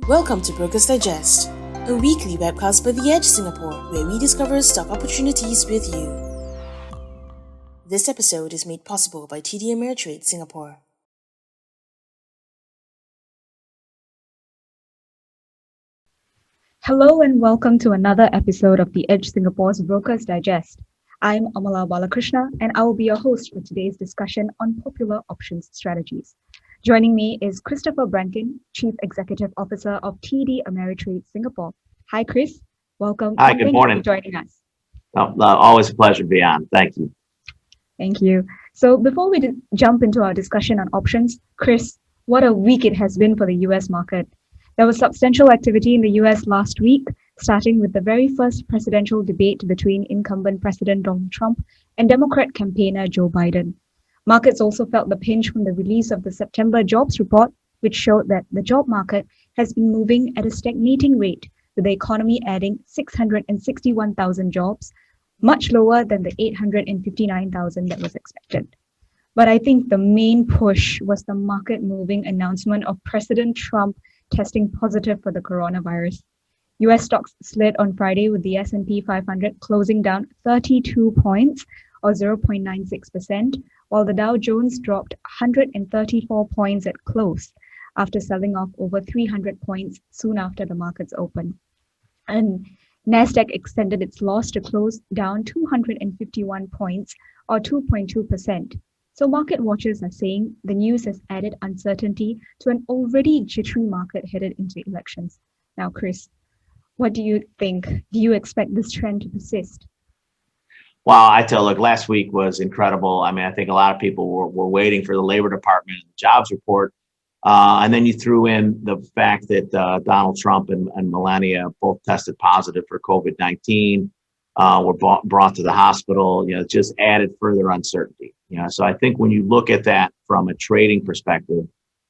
Welcome to Brokers Digest, a weekly webcast by The Edge Singapore, where we discover stock opportunities with you. This episode is made possible by TD Ameritrade Singapore. Hello and welcome to another episode of The Edge Singapore's Brokers Digest. I'm Amala Balakrishna and I will be your host for today's discussion on popular options strategies. Joining me is Christopher Brankin, Chief Executive Officer of TD Ameritrade Singapore. Hi, Chris. Welcome. Hi, good morning. Thank you for joining us. Always a pleasure to be on. Thank you. Thank you. So before we jump into our discussion on options, Chris, what a week it has been for the US market. There was substantial activity in the US last week, starting with the very first presidential debate between incumbent President Donald Trump and Democrat campaigner Joe Biden. Markets also felt the pinch from the release of the September jobs report, which showed that the job market has been moving at a stagnating rate, with the economy adding 661,000 jobs, much lower than the 859,000 that was expected. But I think the main push was the market-moving announcement of President Trump testing positive for the coronavirus. US stocks slid on Friday with the S&P 500 closing down 32 points or 0.96%, while the Dow Jones dropped 134 points at close after selling off over 300 points soon after the markets opened. And Nasdaq extended its loss to close down 251 points or 2.2%. So market watchers are saying the news has added uncertainty to an already jittery market headed into elections. Now, Chris, what do you think? Do you expect this trend to persist? Well, look, last week was incredible. I mean, I think a lot of people were waiting for the Labor Department and the jobs report. And then you threw in the fact that Donald Trump and Melania both tested positive for COVID-19, were brought to the hospital. It just added further uncertainty. So I think when you look at that from a trading perspective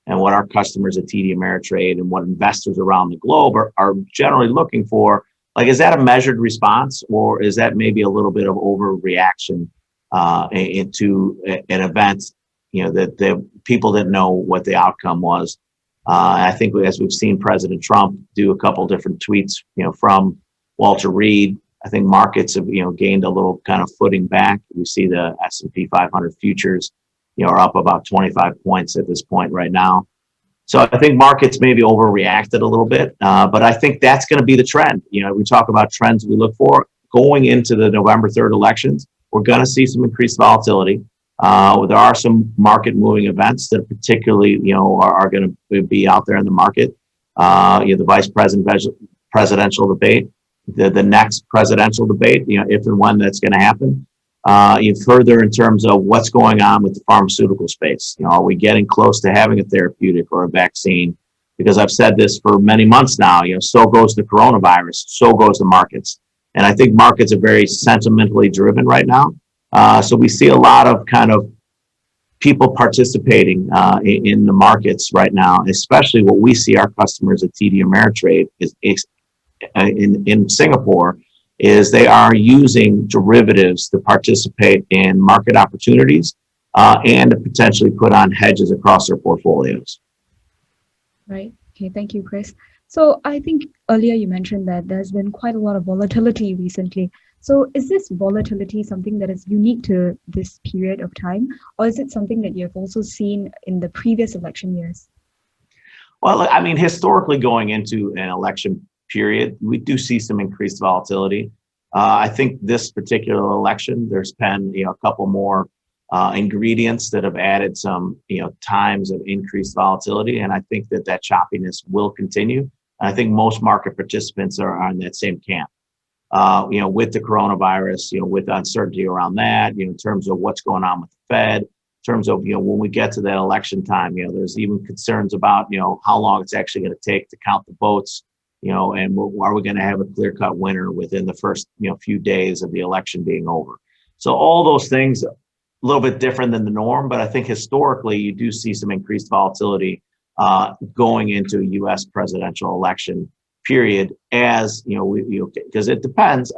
and what our customers at TD Ameritrade and what investors around the globe are generally looking for, like, is that a measured response, or is that maybe a little bit of overreaction into an event, that the people didn't know what the outcome was? I think as we've seen President Trump do a couple different tweets, from Walter Reed, I think markets have, gained a little kind of footing back. We see the S&P 500 futures, are up about 25 points at this point right now. So I think markets maybe overreacted a little bit, but I think that's going to be the trend. We talk about trends we look for going into the November 3rd elections. We're going to see some increased volatility. There are some market moving events that particularly, are going to be out there in the market. The vice presidential debate, the next presidential debate, if and when that's going to happen. Further in terms of what's going on with the pharmaceutical space. Are we getting close to having a therapeutic or a vaccine? Because I've said this for many months now, so goes the coronavirus, so goes the markets. And I think markets are very sentimentally driven right now. So we see a lot of kind of people participating in the markets right now, especially what we see our customers at TD Ameritrade is in Singapore, is they are using derivatives to participate in market opportunities and to potentially put on hedges across their portfolios. Right. Okay. Thank you, Chris. So I think earlier you mentioned that there's been quite a lot of volatility recently. So is this volatility something that is unique to this period of time, or is it something that you've also seen in the previous election years? Well, I mean, historically going into an election period, we do see some increased volatility. I think this particular election, there's been a couple more ingredients that have added some times of increased volatility, and I think that choppiness will continue. And I think most market participants are on that same camp. With the coronavirus, with the uncertainty around that, in terms of what's going on with the Fed, in terms of when we get to that election time, there's even concerns about how long it's actually going to take to count the votes. And are we going to have a clear-cut winner within the first, few days of the election being over? So all those things, a little bit different than the norm, but I think historically you do see some increased volatility going into a U.S. presidential election period, as because it depends,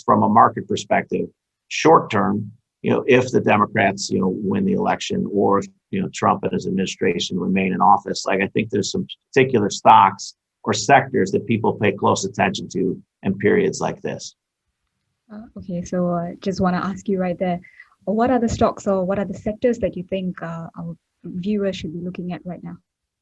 from a market perspective, short term, if the Democrats, win the election, or if Trump and his administration remain in office. Like, I think there's some particular stocks or sectors that people pay close attention to in periods like this. Okay, so just want to ask you right there, what are the stocks or what are the sectors that you think our viewers should be looking at right now?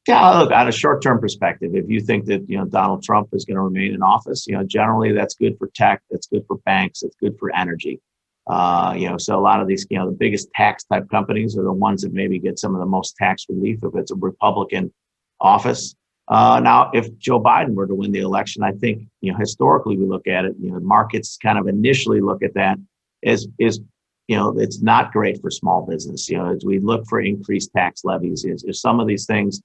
Yeah, look, on a short-term perspective, if you think that, Donald Trump is going to remain in office, generally that's good for tech, that's good for banks, it's good for energy. So a lot of these, the biggest tax type companies are the ones that maybe get some of the most tax relief if it's a Republican office. Now, if Joe Biden were to win the election, I think, historically we look at it, markets kind of initially look at that as it's not great for small business. As we look for increased tax levies, is some of these things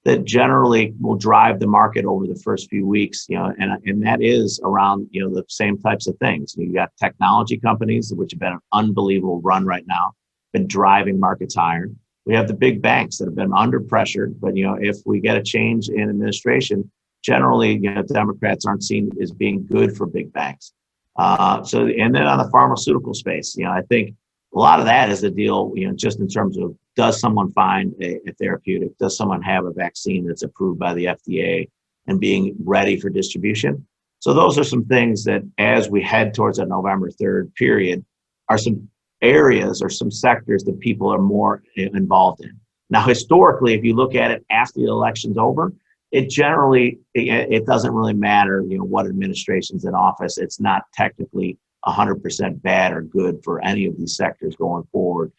that generally will drive the market over the first few weeks, and that is around, the same types of things. You got technology companies, which have been an unbelievable run right now, been driving markets higher. We have the big banks that have been under pressure, but, if we get a change in administration, generally, Democrats aren't seen as being good for big banks. And then on the pharmaceutical space, I think a lot of that is the deal, just in terms of, does someone find a therapeutic? Does someone have a vaccine that's approved by the FDA and being ready for distribution? So those are some things that, as we head towards that November 3rd period, are some areas or some sectors that people are more involved in. Now, historically, if you look at it after the election's over, it doesn't really matter, what administration's in office. It's not technically 100% bad or good for any of these sectors going forward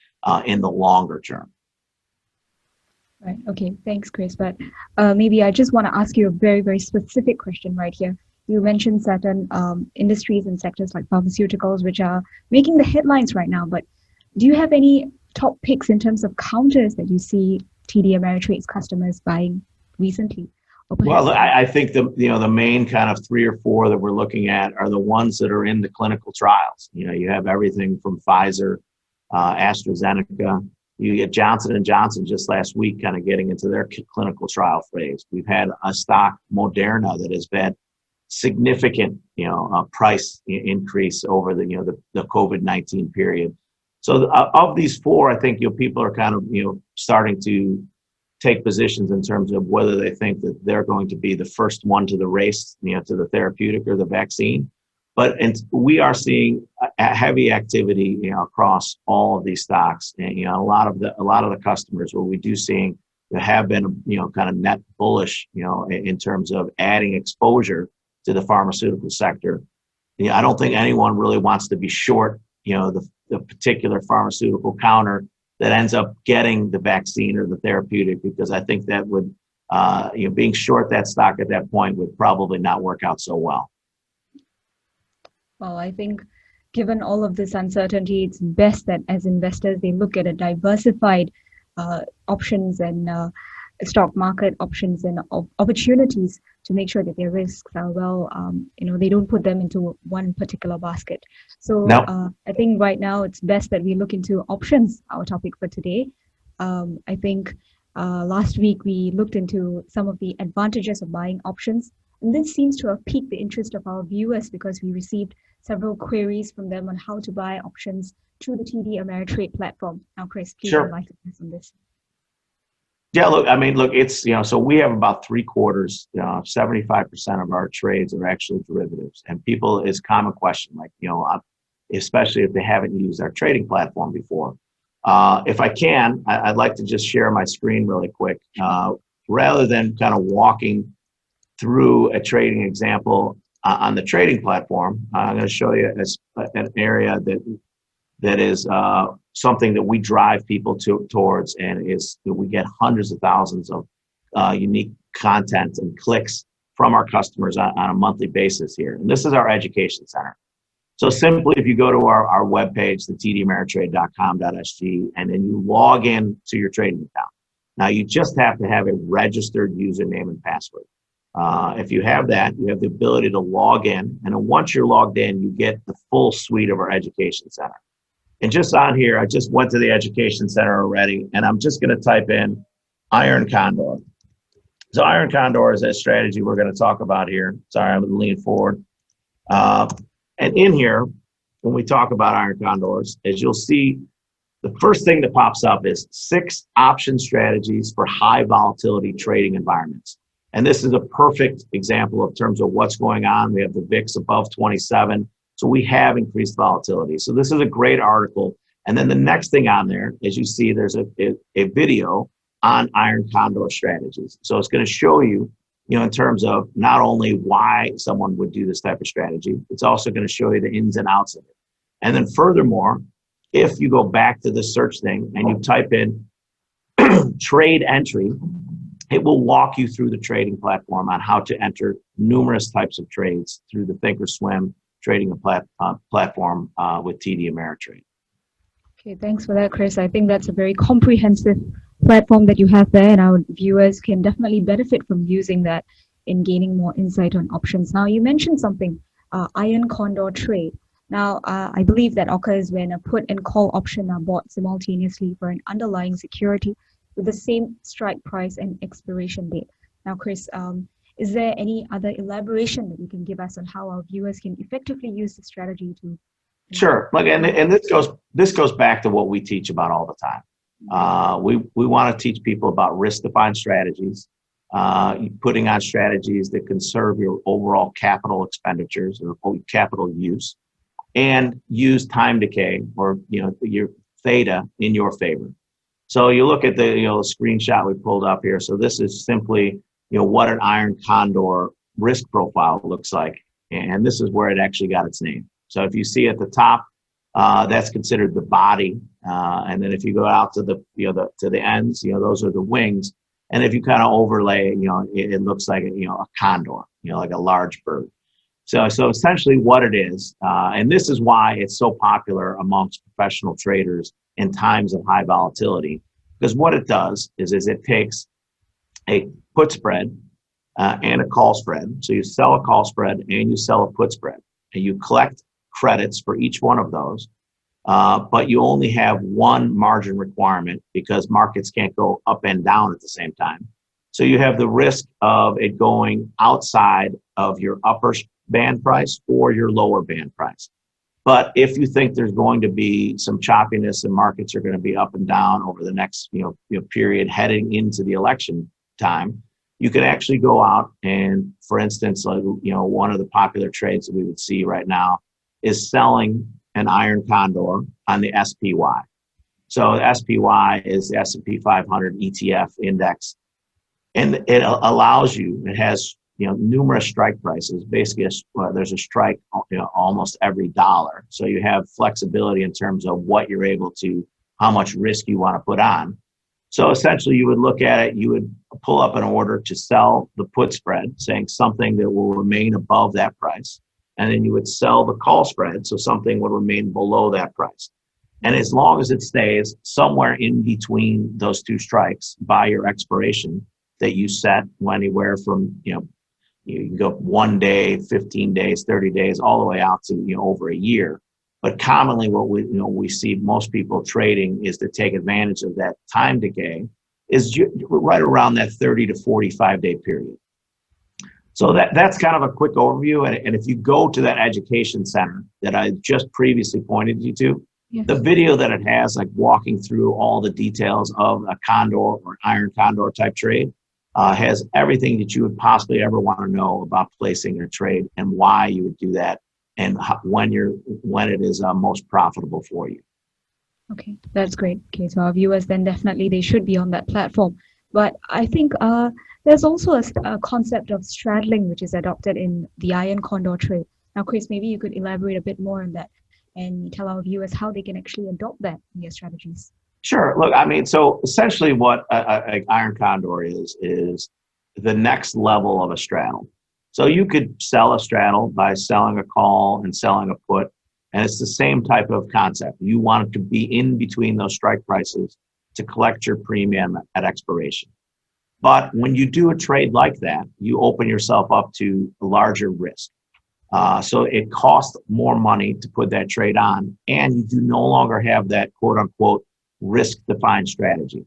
in the longer term. Right. Okay. Thanks, Chris. But maybe I just want to ask you a very, very specific question right here. You mentioned certain industries and sectors like pharmaceuticals, which are making the headlines right now. But do you have any top picks in terms of counters that you see TD Ameritrade's customers buying recently? Well, I think the main kind of 3 or 4 that we're looking at are the ones that are in the clinical trials. You have everything from Pfizer, AstraZeneca. You get Johnson & Johnson just last week kind of getting into their clinical trial phase. We've had a stock, Moderna, that has been significant, price increase over the COVID-19 period. So of these 4, I think people are kind of starting to take positions in terms of whether they think that they're going to be the first one to the race, to the therapeutic or the vaccine. And we are seeing a heavy activity, across all of these stocks, and a lot of the customers where we do seeing have been, kind of net bullish, in terms of adding exposure to the pharmaceutical sector. I don't think anyone really wants to be short, the particular pharmaceutical counter that ends up getting the vaccine or the therapeutic, because I think that would, being short that stock at that point would probably not work out so well. Well, I think given all of this uncertainty, it's best that as investors, they look at a diversified options and stock market options and opportunities to make sure that their risks are well, they don't put them into one particular basket. So I think right now it's best that we look into options, our topic for today. I think last week we looked into some of the advantages of buying options. And this seems to have piqued the interest of our viewers because we received several queries from them on how to buy options through the TD Ameritrade platform. Now, Chris, please enlighten us on this. Yeah, look, it's, so we have about 3/4, 75% of our trades are actually derivatives. And people, is common question, like, especially if they haven't used our trading platform before. If I can, I'd like to just share my screen really quick. Rather than kind of walking through a trading example on the trading platform, I'm going to show you an area that is something that we drive people towards, and is that we get hundreds of thousands of unique content and clicks from our customers on a monthly basis here. And this is our education center. So simply, if you go to our webpage, the tdameritrade.com.sg, and then you log in to your trading account. Now, you just have to have a registered username and password. If you have that, you have the ability to log in. And then once you're logged in, you get the full suite of our education center. And just on here, I just went to the education center already, and I'm just going to type in Iron Condor. So Iron Condor is a strategy we're going to talk about here. Sorry, I'm going to lean forward. And in here, when we talk about Iron Condors, as you'll see, the first thing that pops up is 6 option strategies for high volatility trading environments. And this is a perfect example of terms of what's going on. We have the VIX above 27. So we have increased volatility. So this is a great article. And then the next thing on there, as you see, there's a video on Iron Condor strategies. So it's going to show you, in terms of not only why someone would do this type of strategy, it's also going to show you the ins and outs of it. And then furthermore, if you go back to the search thing and you type in trade entry, it will walk you through the trading platform on how to enter numerous types of trades through the Thinkorswim trading platform with TD Ameritrade. Okay, thanks for that, Chris. I think that's a very comprehensive platform that you have there, and our viewers can definitely benefit from using that in gaining more insight on options. Now, you mentioned something, Iron Condor trade. Now, I believe that occurs when a put and call option are bought simultaneously for an underlying security with the same strike price and expiration date. Now, Chris, is there any other elaboration that you can give us on how our viewers can effectively use the strategy to? Sure. Look, and this goes back to what we teach about all the time. We want to teach people about risk-defined strategies, putting on strategies that conserve your overall capital expenditures or capital use, and use time decay or your theta in your favor. So you look at the screenshot we pulled up here. So this is simply what an Iron Condor risk profile looks like, and this is where it actually got its name. So if you see at the top, that's considered the body, and then if you go out to the to the ends, those are the wings. And if you kind of overlay, it looks like a condor, like a large bird. So essentially what it is, and this is why it's so popular amongst professional traders in times of high volatility, because what it does is it takes a put spread and a call spread. So you sell a call spread and you sell a put spread, and you collect credits for each one of those, but you only have one margin requirement because markets can't go up and down at the same time. So you have the risk of it going outside of your upper band price or your lower band price. But if you think there's going to be some choppiness and markets are going to be up and down over the next period heading into the election time, you can actually go out and, for instance, like one of the popular trades that we would see right now is selling an Iron Condor on the SPY. So the SPY is the S&P 500 ETF index, and it allows you. It has numerous strike prices. Basically, there's a strike almost every dollar. So you have flexibility in terms of what you're able to, how much risk you want to put on. So essentially, you would look at it. You would pull up an order to sell the put spread, saying something that will remain above that price. And then you would sell the call spread, so something would remain below that price. And as long as it stays somewhere in between those two strikes by your expiration that you set anywhere from, you can go 1 day, 15 days, 30 days, all the way out to, over a year. But commonly what we see most people trading is to take advantage of that time decay is right around that 30 to 45 day period. So that's kind of a quick overview. And if you go to that education center that I just previously pointed you to, yes, the video that it has, like walking through all the details of a Condor or Iron Condor type trade, has everything that you would possibly ever want to know about placing your trade and why you would do that and when it is most profitable for you. Okay, that's great. Okay, so our viewers then definitely they should be on that platform. But I think there's also a concept of straddling, which is adopted in the Iron Condor trade. Now, Chris, maybe you could elaborate a bit more on that and tell our viewers how they can actually adopt that in their strategies. Sure. Look, I mean, so essentially what Iron Condor is the next level of a straddle. So you could sell a straddle by selling a call and selling a put, and it's the same type of concept. You want it to be in between those strike prices to collect your premium at expiration. But when you do a trade like that, you open yourself up to larger risk. So it costs more money to put that trade on, and you do no longer have that quote unquote risk-defined strategy,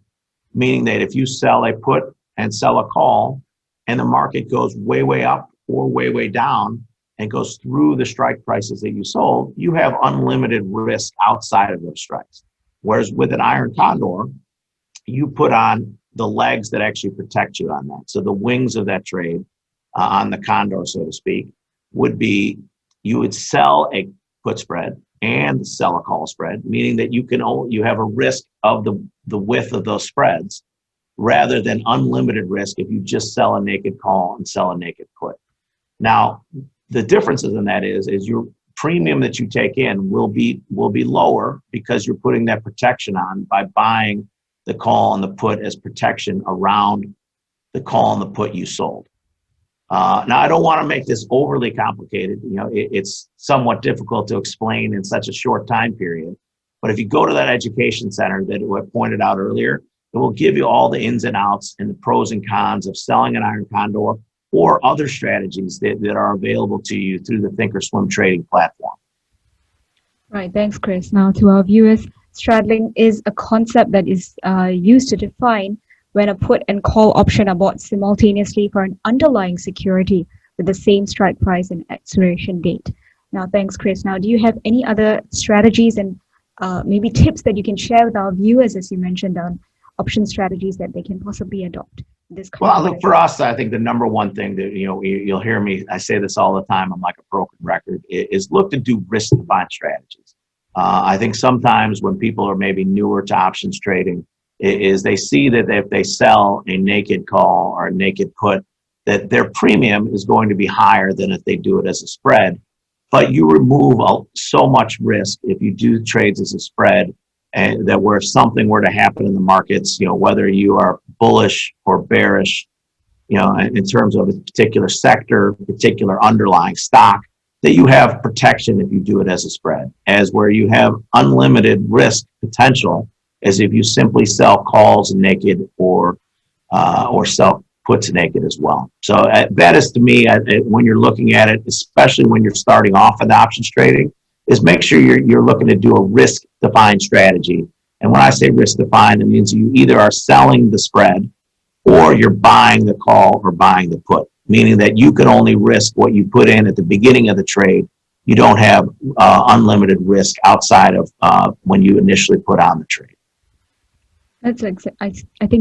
meaning that if you sell a put and sell a call and the market goes way, way up or way, way down and goes through the strike prices that you sold, you have unlimited risk outside of those strikes. Whereas with an Iron Condor, you put on the legs that actually protect you on that. So the wings of that trade on the condor, so to speak, would be you would sell a put spread and sell a call spread, meaning that you have a risk of the width of those spreads rather than unlimited risk if you just sell a naked call and sell a naked put. Now, the differences in that is your premium that you take in will be lower because you're putting that protection on by buying the call and the put as protection around the call and the put you sold. Now, I don't want to make this overly complicated. It's somewhat difficult to explain in such a short time period. But if you go to that education center that I pointed out earlier, it will give you all the ins and outs and the pros and cons of selling an Iron Condor or other strategies that are available to you through the Thinkorswim trading platform. Right, thanks, Chris. Now, to our viewers, straddling is a concept that is used to define when a put and call option are bought simultaneously for an underlying security with the same strike price and expiration date. Now, thanks, Chris. Now, do you have any other strategies and maybe tips that you can share with our viewers, as you mentioned, on option strategies that they can possibly adopt? Look, for us, I think the number one thing that, you'll hear me, I say this all the time, I'm like a broken record, is look to do risk-defined strategies. I think sometimes when people are maybe newer to options trading, is they see that if they sell a naked call or a naked put, that their premium is going to be higher than if they do it as a spread. But you remove so much risk if you do trades as a spread, and that where if something were to happen in the markets, whether you are bullish or bearish, in terms of a particular sector, particular underlying stock, that you have protection if you do it as a spread, as where you have unlimited risk potential as if you simply sell calls naked or sell puts naked as well. So that is, to me, when you're looking at it, especially when you're starting off in options trading, is make sure you're looking to do a risk-defined strategy. And when I say risk-defined, it means you either are selling the spread or you're buying the call or buying the put, meaning that you can only risk what you put in at the beginning of the trade. You don't have unlimited risk outside of when you initially put on the trade. I think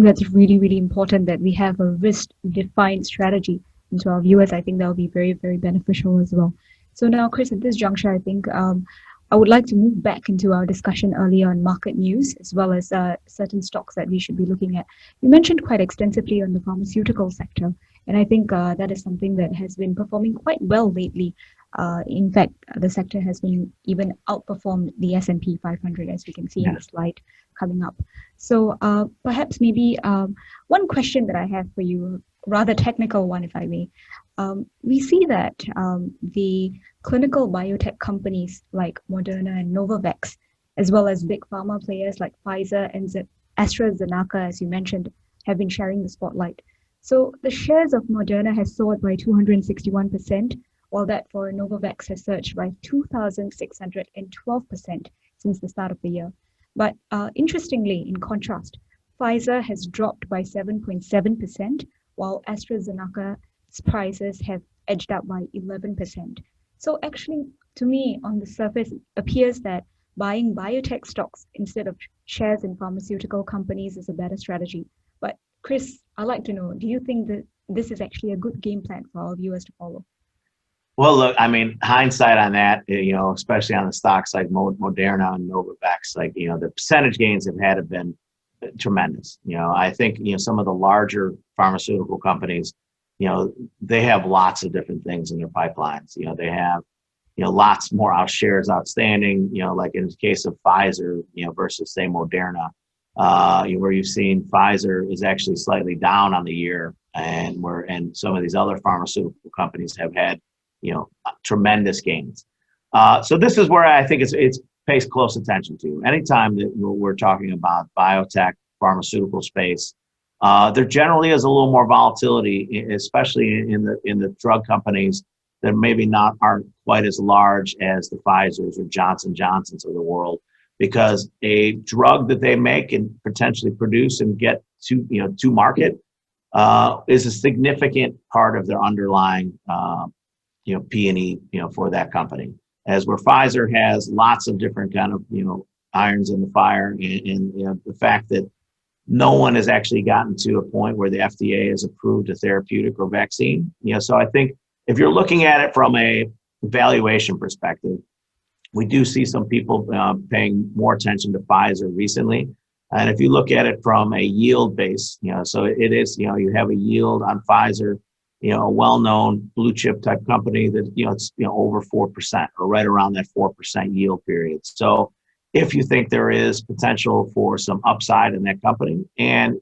that's really, really important that we have a risk-defined strategy. And to our viewers, I think that will be very, very beneficial as well. So now, Chris, at this juncture, I think I would like to move back into our discussion earlier on market news, as well as certain stocks that we should be looking at. You mentioned quite extensively on the pharmaceutical sector, and I think that is something that has been performing quite well lately. In fact, the sector has been even outperformed the S&P 500, as we can see in the slide coming up. So perhaps maybe one question that I have for you, rather technical one, if I may. We see that the clinical biotech companies like Moderna and Novavax, as well as big pharma players like Pfizer and AstraZeneca, as you mentioned, have been sharing the spotlight. So the shares of Moderna has soared by 261%, while that for Novavax has surged by 2,612% since the start of the year. But interestingly, in contrast, Pfizer has dropped by 7.7%, while AstraZeneca's prices have edged up by 11%. So actually, to me, on the surface, it appears that buying biotech stocks instead of shares in pharmaceutical companies is a better strategy. But Chris, I'd like to know, do you think that this is actually a good game plan for our viewers to follow? Well, look, I mean, hindsight on that, especially on the stocks like Moderna and Novavax, the percentage gains have been tremendous. I think, some of the larger pharmaceutical companies, they have lots of different things in their pipelines. They have, lots more shares outstanding, like in the case of Pfizer, versus say Moderna, where you've seen Pfizer is actually slightly down on the year, and some of these other pharmaceutical companies have had, tremendous gains. So this is where I think it's pays close attention to. Anytime that we're talking about biotech, pharmaceutical space, there generally is a little more volatility, especially in the drug companies that maybe aren't quite as large as the Pfizers or Johnson Johnsons of the world, because a drug that they make and potentially produce and get to market is a significant part of their underlying P&E for that company. As where Pfizer has lots of different kind of irons in the fire, and the fact that no one has actually gotten to a point where the FDA has approved a therapeutic or vaccine. So I think if you're looking at it from a valuation perspective, we do see some people paying more attention to Pfizer recently. And if you look at it from a yield base, so it is, you have a yield on Pfizer, a well-known blue chip type company that, it's, over 4% or right around that 4% yield period. So if you think there is potential for some upside in that company, and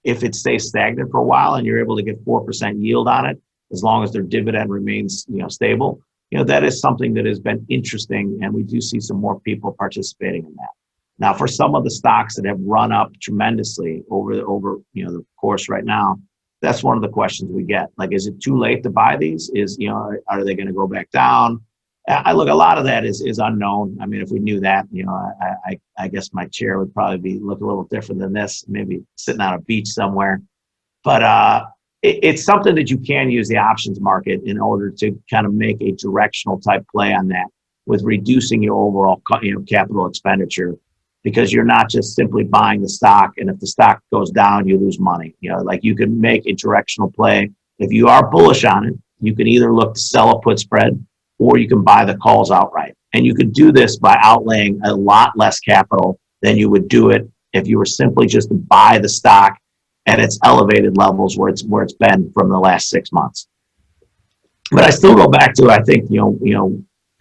if it stays stagnant for a while and you're able to get 4% yield on it, as long as their dividend remains, stable, that is something that has been interesting. And we do see some more people participating in that. Now, for some of the stocks that have run up tremendously over the course right now, that's one of the questions we get. Like, is it too late to buy these? Are they going to go back down? A lot of that is unknown. I mean, if we knew that, I guess my chair would probably look a little different than this, maybe sitting on a beach somewhere. But it's something that you can use the options market in order to kind of make a directional type play on that with reducing your overall capital expenditure, because you're not just simply buying the stock, and if the stock goes down, you lose money. Like, you can make a directional play. If you are bullish on it, you can either look to sell a put spread, or you can buy the calls outright. And you could do this by outlaying a lot less capital than you would do it if you were simply just to buy the stock at its elevated levels where it's been from the last 6 months. But I still go back to, I think,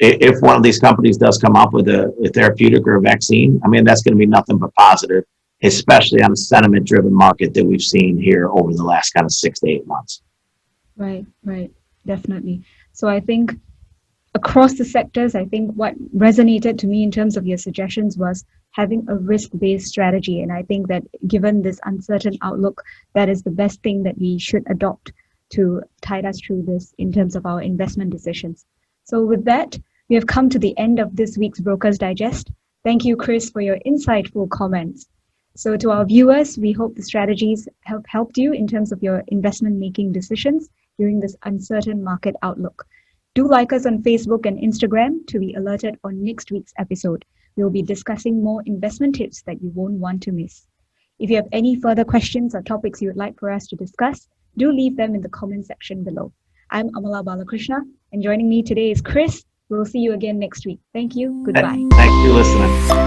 if one of these companies does come up with a therapeutic or a vaccine, I mean, that's going to be nothing but positive, especially on a sentiment-driven market that we've seen here over the last kind of 6 to 8 months. Right, definitely. So I think across the sectors, I think what resonated to me in terms of your suggestions was having a risk-based strategy. And I think that given this uncertain outlook, that is the best thing that we should adopt to tide us through this in terms of our investment decisions. So with that, we have come to the end of this week's Brokers Digest. Thank you, Chris, for your insightful comments. So to our viewers, we hope the strategies have helped you in terms of your investment making decisions during this uncertain market outlook. Do like us on Facebook and Instagram to be alerted on next week's episode. We'll be discussing more investment tips that you won't want to miss. If you have any further questions or topics you would like for us to discuss, do leave them in the comment section below. I'm Amala Balakrishna, and joining me today is Chris. We'll see you again next week. Thank you. Goodbye. Thank you for listening.